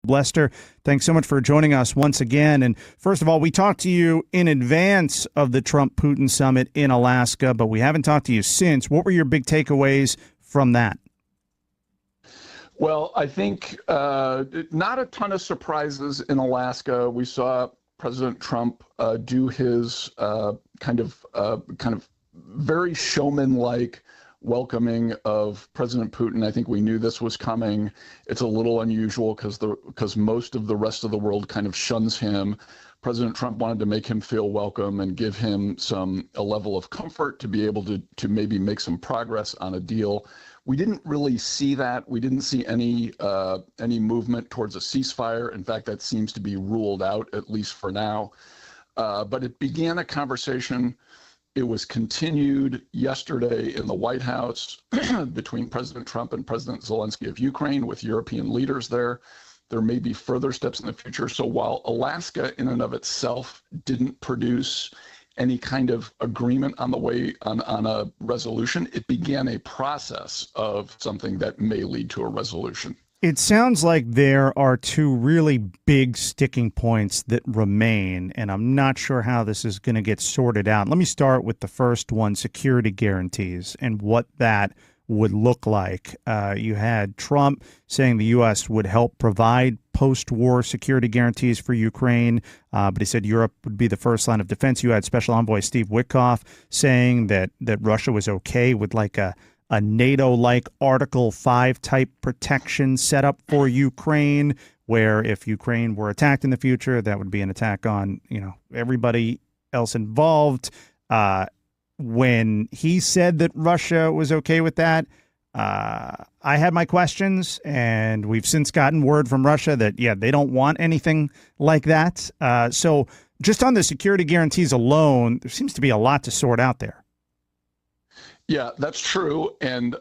Lester, thanks so much for joining us once again. And first of all, we talked to you in advance of the Trump-Putin summit in Alaska, but we haven't talked to you since. What were your big takeaways from that? Well, I think not a ton of surprises in Alaska. We saw President Trump do his kind of very showman-like welcoming of President Putin. I think we knew this was coming. It's a little unusual because most of the rest of the world kind of shuns him. President Trump wanted to make him feel welcome and give him a level of comfort to be able to maybe make some progress on a deal. We didn't really see that. We didn't see any movement towards a ceasefire. In fact, that seems to be ruled out, at least for now. But it began a conversation. It was continued yesterday in the White House between President Trump and President Zelensky of Ukraine, with European leaders there. There may be further steps in the future. So while Alaska in and of itself didn't produce any kind of agreement on a resolution, it began a process of something that may lead to a resolution. It sounds like there are two really big sticking points that remain, and I'm not sure how this is going to get sorted out. Let me start with the first one, security guarantees, and what that would look like. You had Trump saying the U.S. would help provide post-war security guarantees for Ukraine, but he said Europe would be the first line of defense. You had Special Envoy Steve Witkoff saying that Russia was okay with like a NATO-like Article 5 type protection set up for Ukraine, where if Ukraine were attacked in the future, that would be an attack on, everybody else involved. When he said that Russia was okay with that, I had my questions, and we've since gotten word from Russia that, they don't want anything like that. So just on the security guarantees alone, there seems to be a lot to sort out there. Yeah, that's true. And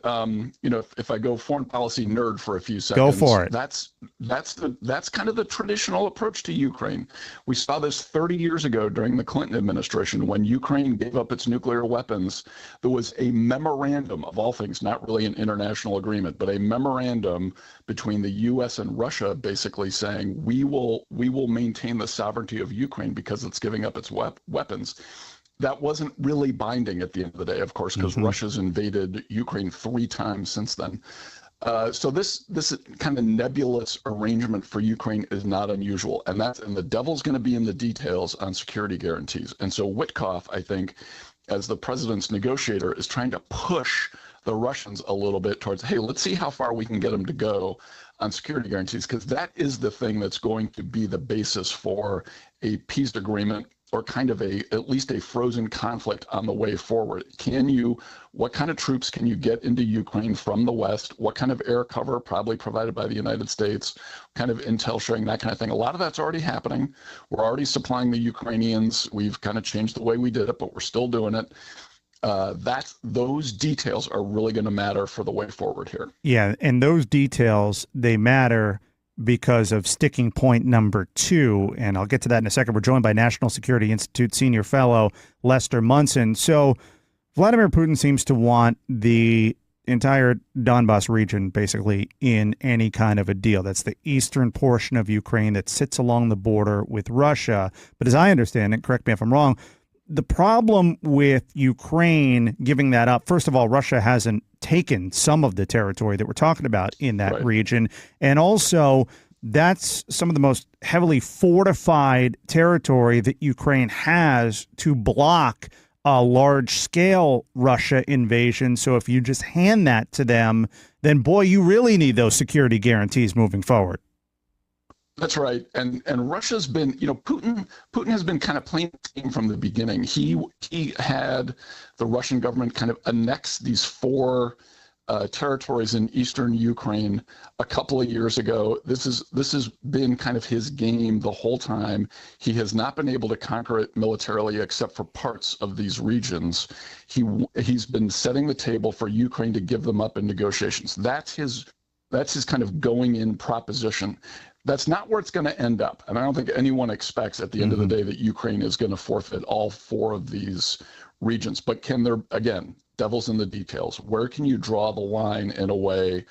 if I go foreign policy nerd for a few seconds, go for it. That's kind of the traditional approach to Ukraine. We saw this 30 years ago during the Clinton administration when Ukraine gave up its nuclear weapons. There was a memorandum, of all things, not really an international agreement, but a memorandum between the U.S. and Russia, basically saying we will maintain the sovereignty of Ukraine because it's giving up its weapons. That wasn't really binding at the end of the day, of course, because Russia's invaded Ukraine 3 times since then. So this kind of nebulous arrangement for Ukraine is not unusual, and the devil's going to be in the details on security guarantees. And so Witkoff, I think, as the president's negotiator, is trying to push the Russians a little bit towards, hey, let's see how far we can get them to go on security guarantees, because that is the thing that's going to be the basis for a peace agreement, or kind of at least a frozen conflict on the way forward. What kind of troops can you get into Ukraine from the West? What kind of air cover, probably provided by the United States? What kind of intel sharing, that kind of thing. A lot of that's already happening. We're already supplying the Ukrainians. We've kind of changed the way we did it, but we're still doing it. Those details are really going to matter for the way forward here. Yeah, and those details, they matter because of sticking point number 2, and I'll get to that in a second. We're joined by National Security Institute senior fellow Lester Munson. So Vladimir Putin seems to want the entire Donbas region basically in any kind of a deal. That's the eastern portion of Ukraine that sits along the border with Russia. But as I understand it, correct me if I'm wrong, the problem with Ukraine giving that up, first of all, Russia hasn't taken some of the territory that we're talking about in that region. And also, that's some of the most heavily fortified territory that Ukraine has to block a large-scale Russia invasion. So if you just hand that to them, then, boy, you really need those security guarantees moving forward. That's right. And Russia's been, Putin has been kind of playing the game from the beginning. He had the Russian government kind of annex these 4 territories in eastern Ukraine a couple of years ago. This has been kind of his game the whole time. He has not been able to conquer it militarily except for parts of these regions. He's been setting the table for Ukraine to give them up in negotiations. That's his kind of going in proposition. That's not where it's going to end up. And I don't think anyone expects at the end of the day that Ukraine is going to forfeit all 4 of these regions. But can there, again, devil's in the details. Where can you draw the line in a way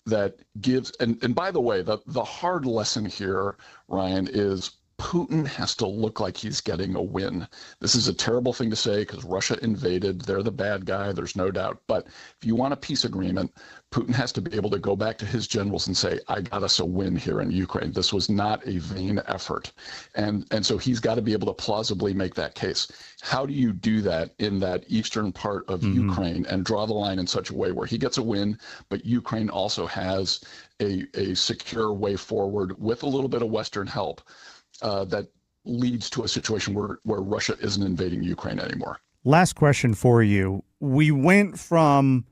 that gives, and by the way, the hard lesson here, Ryan, is Putin has to look like he's getting a win. This is a terrible thing to say because Russia invaded. They're the bad guy, there's no doubt. But if you want a peace agreement, Putin has to be able to go back to his generals and say, I got us a win here in Ukraine. This was not a vain effort. And so he's got to be able to plausibly make that case. How do you do that in that eastern part of Ukraine and draw the line in such a way where he gets a win, but Ukraine also has a secure way forward with a little bit of Western help? That leads to a situation where Russia isn't invading Ukraine anymore. Last question for you. We went from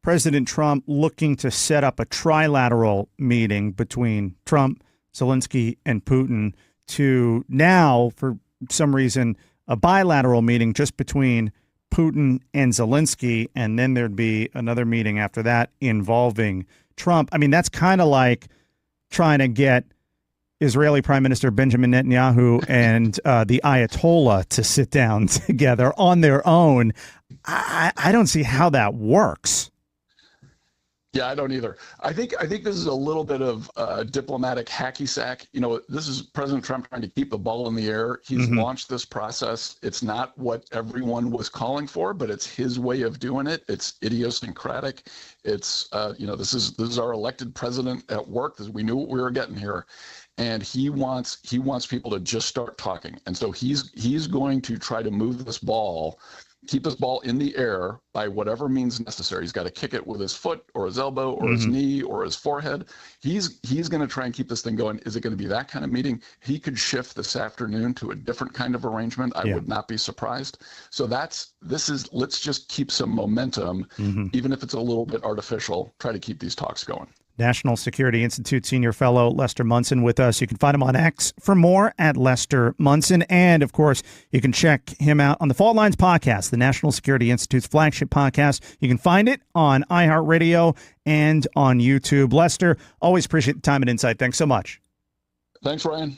President Trump looking to set up a trilateral meeting between Trump, Zelensky, and Putin to now, for some reason, a bilateral meeting just between Putin and Zelensky, and then there'd be another meeting after that involving Trump. I mean, that's kind of like trying to get Israeli Prime Minister Benjamin Netanyahu and the Ayatollah to sit down together on their own. I don't see how that works. Yeah, I don't either. I think this is a little bit of diplomatic hacky sack. You know, this is President Trump trying to keep the ball in the air. He's launched this process. It's not what everyone was calling for, but it's his way of doing it. It's idiosyncratic. It's this is our elected president at work. We knew what we were getting here. And he wants people to just start talking. And so he's going to try to move this ball, keep this ball in the air by whatever means necessary. He's got to kick it with his foot or his elbow or his knee or his forehead. He's going to try and keep this thing going. Is it going to be that kind of meeting? He could shift this afternoon to a different kind of arrangement. I would not be surprised. So let's just keep some momentum, even if it's a little bit artificial, try to keep these talks going. National Security Institute Senior Fellow Lester Munson with us. You can find him on X for more at Lester Munson. And, of course, you can check him out on the Fault Lines podcast, the National Security Institute's flagship podcast. You can find it on iHeartRadio and on YouTube. Lester, always appreciate the time and insight. Thanks so much. Thanks, Ryan.